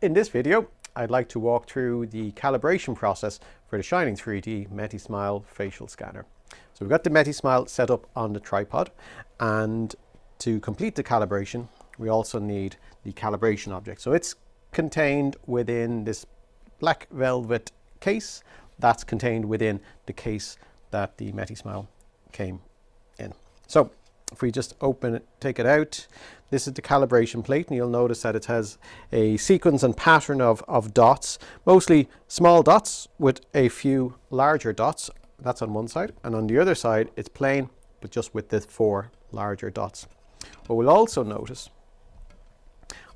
In this video, I'd like to walk through the calibration process for the Shining 3D Metismile Facial Scanner. So we've got the Metismile set up on the tripod, and to complete the calibration, we also need the calibration object. So it's contained within this black velvet case that's contained within the case that the Metismile came in. So if we just open it, take it out, this is the calibration plate, and you'll notice that it has a sequence and pattern of dots, mostly small dots with a few larger dots. That's on one side, and on the other side it's plain but just with the 4 larger dots. What we'll also notice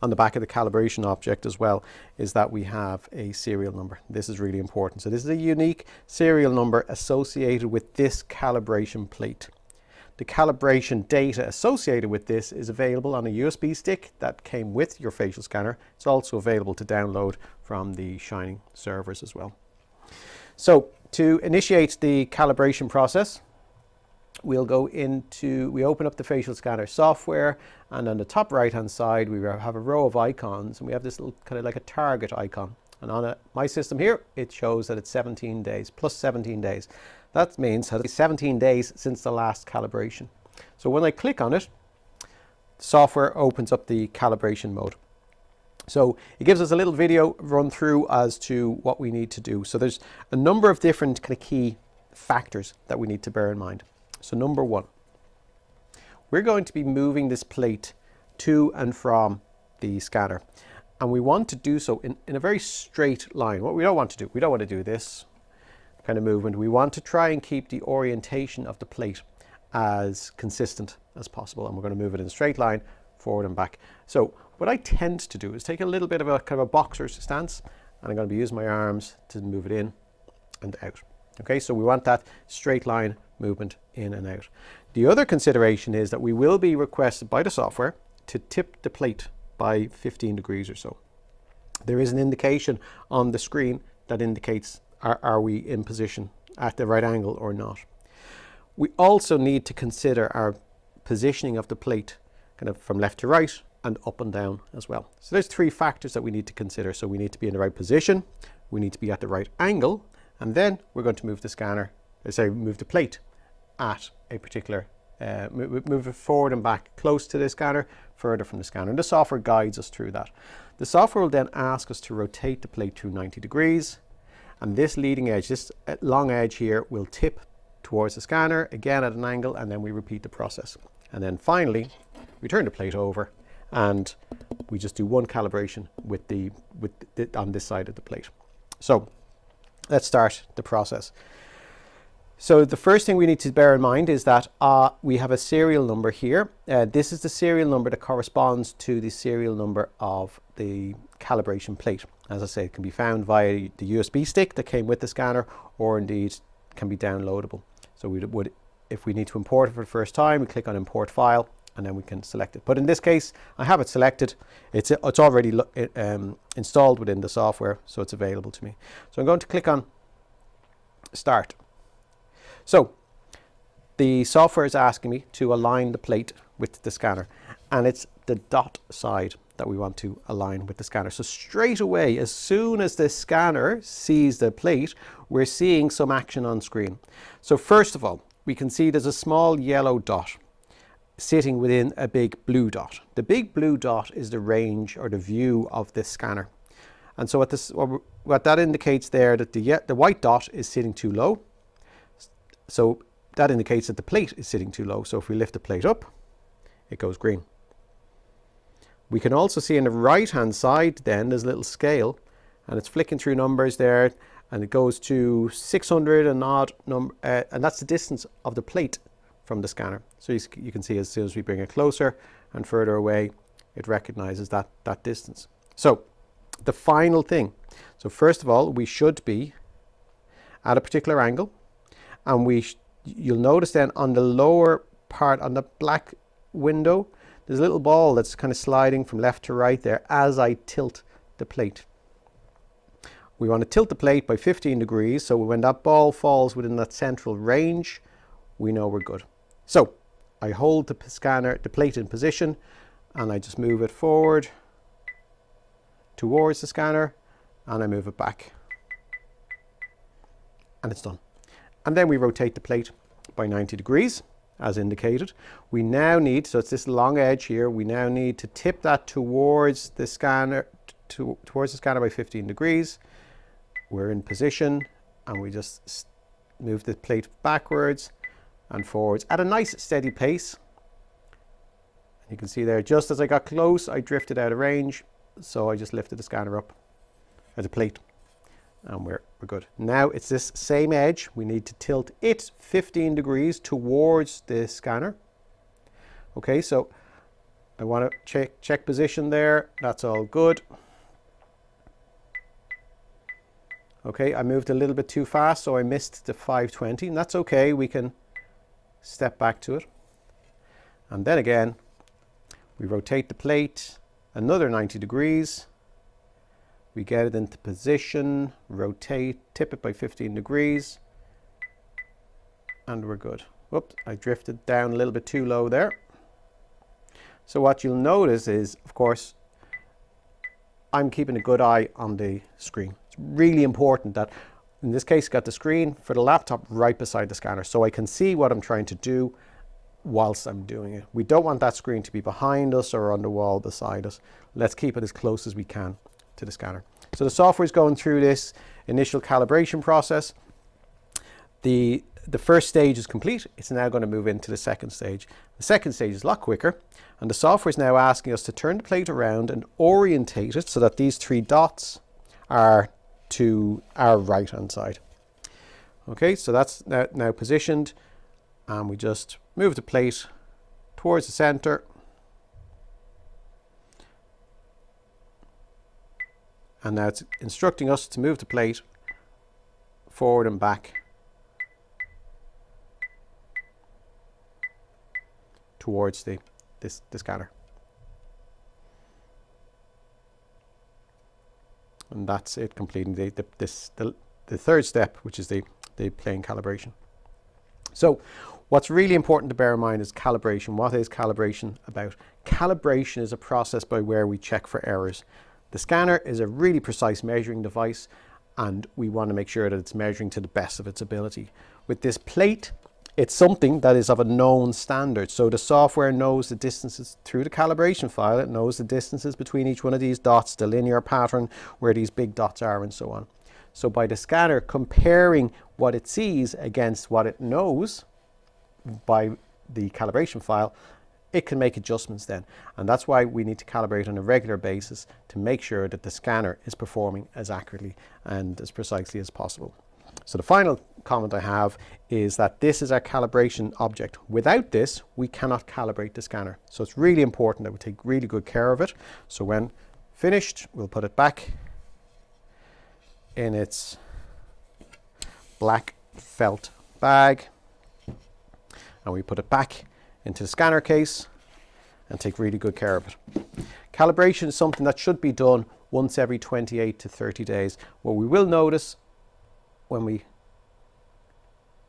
on the back of the calibration object as well is that we have a serial number. This is really important. So this is a unique serial number associated with this calibration plate. The calibration data associated with this is available on a USB stick that came with your facial scanner. It's also available to download from the Shining servers as well. So to initiate the calibration process, we open up the facial scanner software, and on the top right hand side we have a row of icons, and we have this little kind of like a target icon, and on my system here it shows that it's 17 days plus 17 days. That means that it's 17 days since the last calibration. So when I click on it, the software opens up the calibration mode. So it gives us a little video run through as to what we need to do. So there's a number of different kind of key factors that we need to bear in mind. So number 1, we're going to be moving this plate to and from the scanner, and we want to do so in a very straight line. What we don't want to do, we don't want to do this kind of movement. We want to try and keep the orientation of the plate as consistent as possible, and we're going to move it in a straight line forward and back. So what I tend to do is take a little bit of a kind of a boxer's stance, and I'm going to be using my arms to move it in and out. Okay, so we want that straight line movement in and out. The other consideration is that we will be requested by the software to tip the plate by 15 degrees or so. There is an indication on the screen that indicates are we in position at the right angle or not. We also need to consider our positioning of the plate kind of from left to right and up and down as well. So there's 3 factors that we need to consider. So we need to be in the right position, we need to be at the right angle, and then we're going to move the scanner, move the plate at a particular, move it forward and back, close to the scanner, further from the scanner. And the software guides us through that. The software will then ask us to rotate the plate through 90 degrees. And this leading edge, this long edge here, will tip towards the scanner, again at an angle, and then we repeat the process. And then finally, we turn the plate over, and we just do one calibration on this side of the plate. So let's start the process. So the first thing we need to bear in mind is that we have a serial number here. This is the serial number that corresponds to the serial number of the calibration plate. As I say, it can be found via the USB stick that came with the scanner, or indeed can be downloadable. So if we need to import it for the first time, we click on import file, and then we can select it. But in this case, I have it selected. It's already installed within the software, so it's available to me. So I'm going to click on start. So the software is asking me to align the plate with the scanner, and it's the dot side that we want to align with the scanner. So straight away, as soon as the scanner sees the plate, we're seeing some action on screen. So first of all, we can see there's a small yellow dot sitting within a big blue dot. The big blue dot is the range or the view of the scanner. And so what that indicates there, that the white dot is sitting too low. So that indicates that the plate is sitting too low. So if we lift the plate up, it goes green. We can also see on the right hand side then there's a little scale, and it's flicking through numbers there, and it goes to 600 and odd number, and that's the distance of the plate from the scanner. So you can see as soon as we bring it closer and further away, it recognizes that distance. So the final thing, so first of all, we should be at a particular angle, and you'll notice then on the lower part, on the black window, there's a little ball that's kind of sliding from left to right there as I tilt the plate. We want to tilt the plate by 15 degrees, so when that ball falls within that central range, we know we're good. So I hold the plate in position, and I just move it forward towards the scanner, and I move it back. And it's done. And then we rotate the plate by 90 degrees, as indicated. We now need, so it's this long edge here, we now need to tip that towards the scanner, towards the scanner by 15 degrees. We're in position, and we just move the plate backwards and forwards at a nice steady pace. You can see there, just as I got close, I drifted out of range, so I just lifted the scanner up, the plate, and we're good. Now it's this same edge. We need to tilt it 15 degrees towards the scanner. Okay, so I want to check position there. That's all good. Okay, I moved a little bit too fast, so I missed the 520, and that's okay. We can step back to it. And then again, we rotate the plate another 90 degrees. We get it into position, rotate, tip it by 15 degrees, and we're good. Whoops, I drifted down a little bit too low there. So what you'll notice is, of course, I'm keeping a good eye on the screen. It's really important that, in this case, got the screen for the laptop right beside the scanner, so I can see what I'm trying to do whilst I'm doing it. We don't want that screen to be behind us or on the wall beside us. Let's keep it as close as we can to the scanner. So the software is going through this initial calibration process. The first stage is complete. It's now going to move into the second stage. The second stage is a lot quicker, and the software is now asking us to turn the plate around and orientate it so that these 3 dots are to our right hand side. Okay, so that's now positioned, and we just move the plate towards the center, and now it's instructing us to move the plate forward and back towards the scanner. And that's it, completing the third step, which is the plane calibration. So what's really important to bear in mind is calibration. What is calibration about? Calibration is a process by where we check for errors. The scanner is a really precise measuring device, and we want to make sure that it's measuring to the best of its ability. With this plate, it's something that is of a known standard. So the software knows the distances through the calibration file. It knows the distances between each one of these dots, the linear pattern, where these big dots are, and so on. So by the scanner comparing what it sees against what it knows by the calibration file, it can make adjustments then. And that's why we need to calibrate on a regular basis to make sure that the scanner is performing as accurately and as precisely as possible. So the final comment I have is that this is our calibration object. Without this, we cannot calibrate the scanner. So it's really important that we take really good care of it. So when finished, we'll put it back in its black felt bag, and we put it back into the scanner case and take really good care of it. Calibration is something that should be done once every 28 to 30 days. What we will notice when we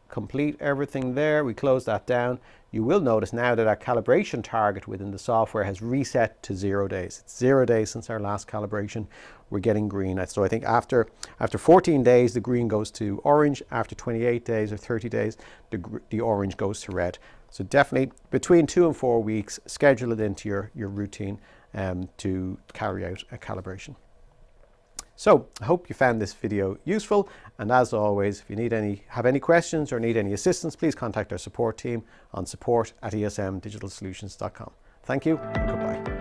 complete everything there, we close that down, you will notice now that our calibration target within the software has reset to 0 days. It's 0 days since our last calibration. We're getting green. So I think after 14 days, the green goes to orange. After 28 days or 30 days, the orange goes to red. So definitely between 2 and 4 weeks, schedule it into your routine to carry out a calibration. So I hope you found this video useful, and as always, if you have any questions or need any assistance, please contact our support team on support@esmdigitalsolutions.com. Thank you and goodbye.